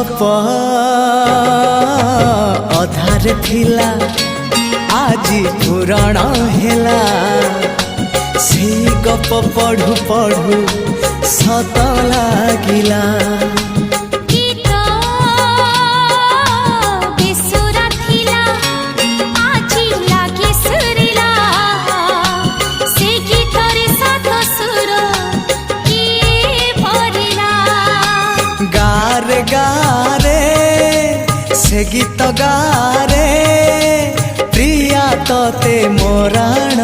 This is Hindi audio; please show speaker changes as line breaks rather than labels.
गप अधार थिला आजी पुराण हेला से गप पढ़ु पढ़ु सत लागिला गारे गारे से गीत गारे प्रिया तोते मोराण